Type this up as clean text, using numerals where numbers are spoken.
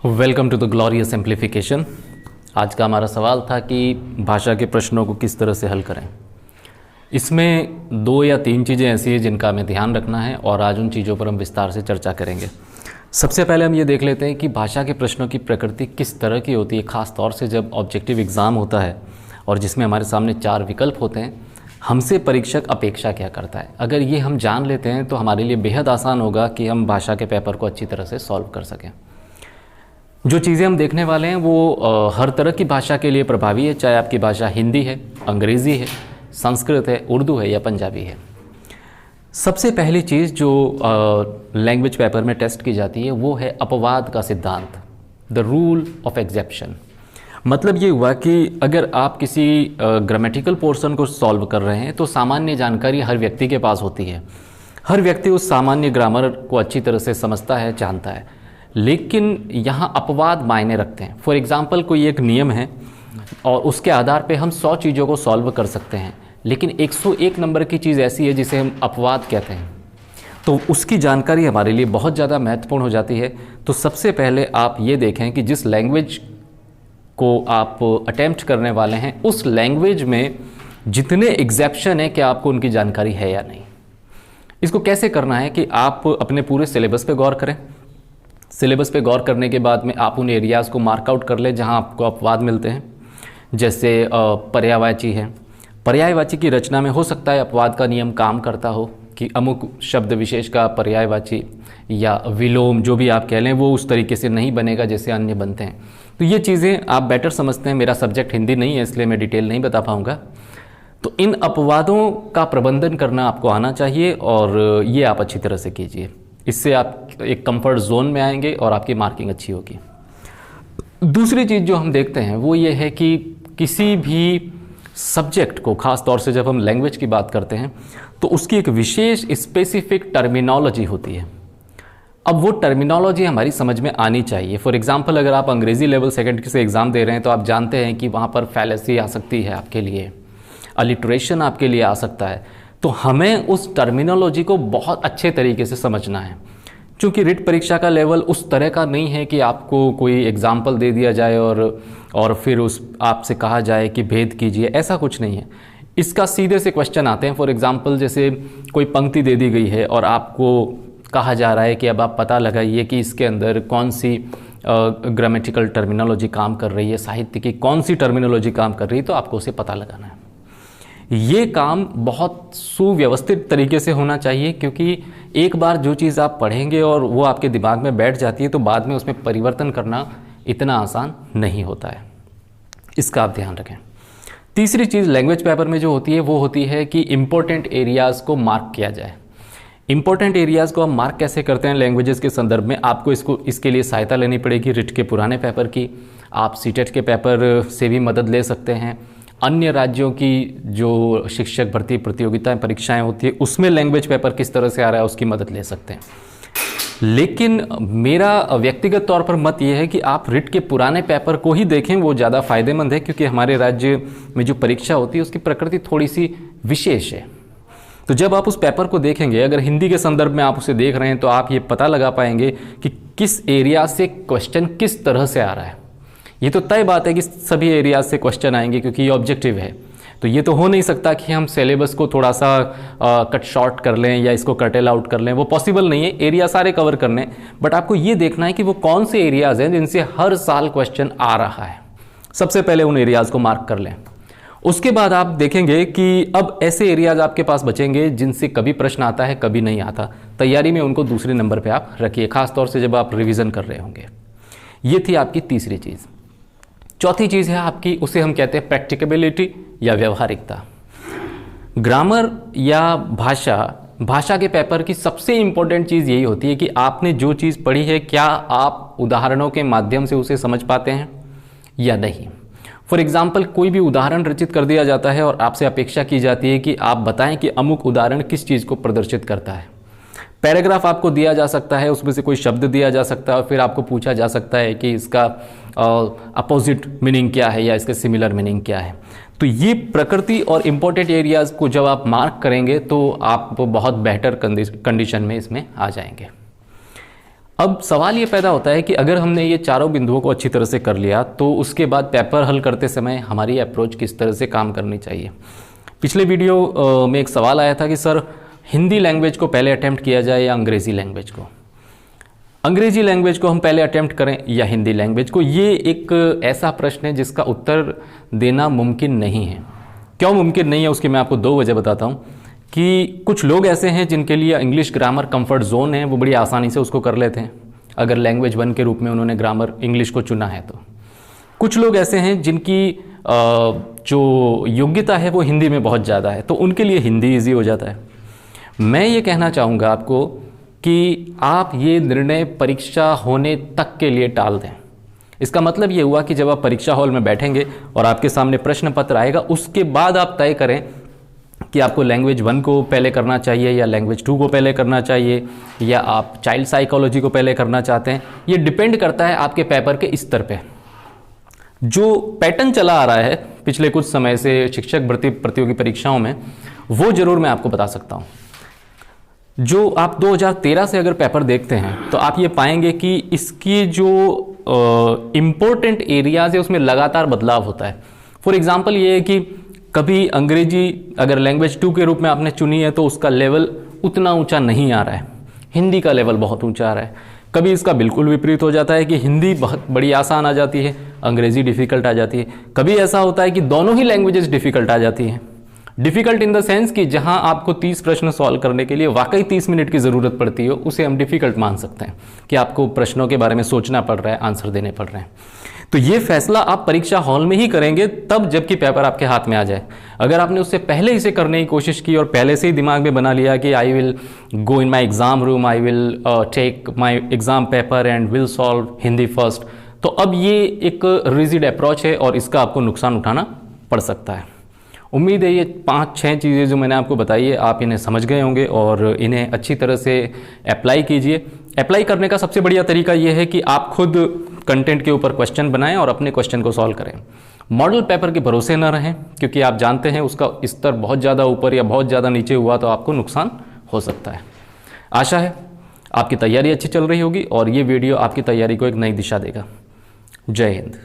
Welcome to the glorious simplification. आज का हमारा सवाल था कि भाषा के प्रश्नों को किस तरह से हल करें। इसमें 2 या 3 चीज़ें ऐसी हैं जिनका हमें ध्यान रखना है और आज उन चीज़ों पर हम विस्तार से चर्चा करेंगे। सबसे पहले हम ये देख लेते हैं कि भाषा के प्रश्नों की प्रकृति किस तरह की होती है, ख़ास तौर से जब ऑब्जेक्टिव एग्ज़ाम होता है और जिसमें हमारे सामने 4 विकल्प होते हैं। हमसे परीक्षक अपेक्षा क्या करता है, अगर ये हम जान लेते हैं तो हमारे लिए बेहद आसान होगा कि हम भाषा के पेपर को अच्छी तरह से सॉल्व कर सकें। जो चीज़ें हम देखने वाले हैं वो हर तरह की भाषा के लिए प्रभावी है, चाहे आपकी भाषा हिंदी है, अंग्रेज़ी है, संस्कृत है, उर्दू है या पंजाबी है। सबसे पहली चीज़ जो लैंग्वेज पेपर में टेस्ट की जाती है वो है अपवाद का सिद्धांत, द रूल ऑफ एक्सेप्शन। मतलब ये हुआ कि अगर आप किसी ग्रामेटिकल पोर्शन को सॉल्व कर रहे हैं तो सामान्य जानकारी हर व्यक्ति के पास होती है। हर व्यक्ति उस सामान्य ग्रामर को अच्छी तरह से समझता है, जानता है, लेकिन यहाँ अपवाद मायने रखते हैं। फॉर एग्ज़ाम्पल कोई एक नियम है और उसके आधार पे हम 100 चीज़ों को सॉल्व कर सकते हैं, लेकिन 101 नंबर की चीज़ ऐसी है जिसे हम अपवाद कहते हैं, तो उसकी जानकारी हमारे लिए बहुत ज़्यादा महत्वपूर्ण हो जाती है। तो सबसे पहले आप ये देखें कि जिस लैंग्वेज को आप अटेम्प्ट करने वाले हैं उस लैंग्वेज में जितने एग्जेप्शन हैं क्या आपको उनकी जानकारी है या नहीं। इसको कैसे करना है कि आप अपने पूरे सिलेबस पे गौर करें। सिलेबस पे गौर करने के बाद में आप उन एरियाज़ को मार्कआउट कर लें जहां आपको अपवाद मिलते हैं। जैसे पर्यायवाची है, पर्यायवाची की रचना में हो सकता है अपवाद का नियम काम करता हो कि अमुक शब्द विशेष का पर्यायवाची या विलोम जो भी आप कह लें वो उस तरीके से नहीं बनेगा जैसे अन्य बनते हैं। तो ये चीज़ें आप बेटर समझते हैं। मेरा सब्जेक्ट हिंदी नहीं है इसलिए मैं डिटेल नहीं बता पाऊँगा। तो इन अपवादों का प्रबंधन करना आपको आना चाहिए और ये आप अच्छी तरह से कीजिए। इससे आप एक कंफर्ट जोन में आएंगे और आपकी मार्किंग अच्छी होगी। दूसरी चीज़ जो हम देखते हैं वो ये है कि किसी भी सब्जेक्ट को, ख़ास तौर से जब हम लैंग्वेज की बात करते हैं तो उसकी एक विशेष स्पेसिफिक टर्मिनोलॉजी होती है। अब वो टर्मिनोलॉजी हमारी समझ में आनी चाहिए। फॉर एग्जांपल अगर आप अंग्रेज़ी लेवल 2 से एग्ज़ाम दे रहे हैं तो आप जानते हैं कि वहाँ पर फैलेसी आ सकती है आपके लिए, अलिटरेशन आपके लिए आ सकता है। तो हमें उस टर्मिनोलॉजी को बहुत अच्छे तरीके से समझना है। क्योंकि रिट परीक्षा का लेवल उस तरह का नहीं है कि आपको कोई एग्जाम्पल दे दिया जाए और फिर उस आपसे कहा जाए कि भेद कीजिए, ऐसा कुछ नहीं है। इसका सीधे से क्वेश्चन आते हैं। फॉर एग्जाम्पल जैसे कोई पंक्ति दे दी गई है और आपको कहा जा रहा है कि अब आप पता लगाइए कि इसके अंदर कौन सी ग्रामेटिकल टर्मिनोलॉजी काम कर रही है, साहित्य की कौन सी टर्मिनोलॉजी काम कर रही है, तो आपको उसे पता लगाना है। ये काम बहुत सुव्यवस्थित तरीके से होना चाहिए, क्योंकि एक बार जो चीज़ आप पढ़ेंगे और वो आपके दिमाग में बैठ जाती है तो बाद में उसमें परिवर्तन करना इतना आसान नहीं होता है। इसका आप ध्यान रखें। तीसरी चीज़ लैंग्वेज पेपर में जो होती है वो होती है कि इम्पोर्टेंट एरियाज़ को मार्क किया जाए। इम्पोर्टेंट एरियाज़ को हम मार्क कैसे करते हैं लैंग्वेजेस के संदर्भ में, आपको इसके लिए सहायता लेनी पड़ेगी रिट के पुराने पेपर की। आप सीटेट के पेपर से भी मदद ले सकते हैं। अन्य राज्यों की जो शिक्षक भर्ती प्रतियोगिताएं परीक्षाएं होती है उसमें लैंग्वेज पेपर किस तरह से आ रहा है उसकी मदद ले सकते हैं। लेकिन मेरा व्यक्तिगत तौर पर मत ये है कि आप रिट के पुराने पेपर को ही देखें, वो ज़्यादा फायदेमंद है, क्योंकि हमारे राज्य में जो परीक्षा होती है उसकी प्रकृति थोड़ी सी विशेष है। तो जब आप उस पेपर को देखेंगे, अगर हिंदी के संदर्भ में आप उसे देख रहे हैं तो आप ये पता लगा पाएंगे कि किस एरिया से क्वेश्चन किस तरह से आ रहा है। ये तो तय बात है कि सभी एरियाज से क्वेश्चन आएंगे क्योंकि ये ऑब्जेक्टिव है। तो ये तो हो नहीं सकता कि हम सिलेबस को थोड़ा सा कट शॉर्ट कर लें या इसको कटेल आउट कर लें, वो पॉसिबल नहीं है। एरिया सारे कवर करने, बट आपको ये देखना है कि वो कौन से एरियाज हैं जिनसे हर साल क्वेश्चन आ रहा है। सबसे पहले उन एरियाज को मार्क कर लें। उसके बाद आप देखेंगे कि अब ऐसे एरियाज आपके पास बचेंगे जिनसे कभी प्रश्न आता है, कभी नहीं आता। तैयारी में उनको दूसरे नंबर पर आप रखिए, खासतौर से जब आप रिविज़न कर रहे होंगे। ये थी आपकी तीसरी चीज़। चौथी चीज़ है आपकी, उसे हम कहते हैं प्रैक्टिकेबिलिटी या व्यवहारिकता। ग्रामर या भाषा के पेपर की सबसे इंपॉर्टेंट चीज़ यही होती है कि आपने जो चीज़ पढ़ी है क्या आप उदाहरणों के माध्यम से उसे समझ पाते हैं या नहीं। फॉर एग्जाम्पल कोई भी उदाहरण रचित कर दिया जाता है और आपसे अपेक्षा की जाती है कि आप बताएं कि अमुक उदाहरण किस चीज़ को प्रदर्शित करता है। पैराग्राफ आपको दिया जा सकता है, उसमें से कोई शब्द दिया जा सकता है और फिर आपको पूछा जा सकता है कि इसका अपोजिट मीनिंग क्या है या इसके सिमिलर मीनिंग क्या है। तो ये प्रकृति और इम्पोर्टेंट एरियाज़ को जब आप मार्क करेंगे तो आप बहुत बेहतर कंडीशन में इसमें आ जाएंगे। अब सवाल ये पैदा होता है कि अगर हमने ये चारों बिंदुओं को अच्छी तरह से कर लिया तो उसके बाद पेपर हल करते समय हमारी अप्रोच किस तरह से काम करनी चाहिए। पिछले वीडियो में एक सवाल आया था कि सर हिंदी लैंग्वेज को पहले अटेम्प्ट किया जाए या अंग्रेज़ी लैंग्वेज को, अंग्रेजी लैंग्वेज को हम पहले अटेम्प्ट करें या हिंदी लैंग्वेज को। ये एक ऐसा प्रश्न है जिसका उत्तर देना मुमकिन नहीं है। क्यों मुमकिन नहीं है उसकी मैं आपको 2 वजह बताता हूँ कि कुछ लोग ऐसे हैं जिनके लिए इंग्लिश ग्रामर कंफर्ट जोन है, वो बड़ी आसानी से उसको कर लेते हैं अगर लैंग्वेज 1 के रूप में उन्होंने ग्रामर इंग्लिश को चुना है तो। कुछ लोग ऐसे हैं जिनकी जो योग्यता है वो हिंदी में बहुत ज़्यादा है, तो उनके लिए हिंदी ईजी हो जाता है। मैं ये कहना चाहूँगा आपको कि आप ये निर्णय परीक्षा होने तक के लिए टाल दें। इसका मतलब ये हुआ कि जब आप परीक्षा हॉल में बैठेंगे और आपके सामने प्रश्न पत्र आएगा, उसके बाद आप तय करें कि आपको लैंग्वेज 1 को पहले करना चाहिए या लैंग्वेज 2 को पहले करना चाहिए या आप चाइल्ड साइकोलॉजी को पहले करना चाहते हैं। ये डिपेंड करता है आपके पेपर के स्तर पे। जो पैटर्न चला आ रहा है पिछले कुछ समय से शिक्षक भर्ती प्रतियोगी परीक्षाओं में, वो जरूर मैं आपको बता सकता हूँ। जो आप 2013 से अगर पेपर देखते हैं तो आप ये पाएंगे कि इसकी जो इम्पोर्टेंट एरियाज है उसमें लगातार बदलाव होता है। फॉर एग्जांपल ये है कि कभी अंग्रेजी अगर लैंग्वेज 2 के रूप में आपने चुनी है तो उसका लेवल उतना ऊंचा नहीं आ रहा है, हिंदी का लेवल बहुत ऊंचा आ रहा है। कभी इसका बिल्कुल विपरीत हो जाता है कि हिंदी बहुत बड़ी आसान आ जाती है, अंग्रेजी डिफ़िकल्ट आ जाती है। कभी ऐसा होता है कि दोनों ही लैंग्वेजेस डिफ़िकल्ट आ जाती हैं। डिफ़िकल्ट इन द सेंस कि जहां आपको 30 प्रश्न सॉल्व करने के लिए वाकई 30 मिनट की ज़रूरत पड़ती हो, उसे हम डिफ़िकल्ट मान सकते हैं कि आपको प्रश्नों के बारे में सोचना पड़ रहा है, आंसर देने पड़ रहे हैं। तो ये फैसला आप परीक्षा हॉल में ही करेंगे तब जबकि पेपर आपके हाथ में आ जाए। अगर आपने उससे पहले इसे करने की कोशिश की और पहले से ही दिमाग में बना लिया कि I will go in my exam room, I will take my exam paper and will solve Hindi first, तो अब ये एक रिजिड अप्रोच है और इसका आपको नुकसान उठाना पड़ सकता है। उम्मीद है ये 5-6 चीज़ें जो मैंने आपको बताई है आप इन्हें समझ गए होंगे और इन्हें अच्छी तरह से अप्लाई कीजिए। अप्लाई करने का सबसे बढ़िया तरीका ये है कि आप खुद कंटेंट के ऊपर क्वेश्चन बनाएं और अपने क्वेश्चन को सॉल्व करें। मॉडल पेपर के भरोसे न रहें क्योंकि आप जानते हैं उसका स्तर बहुत ज़्यादा ऊपर या बहुत ज़्यादा नीचे हुआ तो आपको नुकसान हो सकता है। आशा है आपकी तैयारी अच्छी चल रही होगी और ये वीडियो आपकी तैयारी को एक नई दिशा देगा। जय हिंद।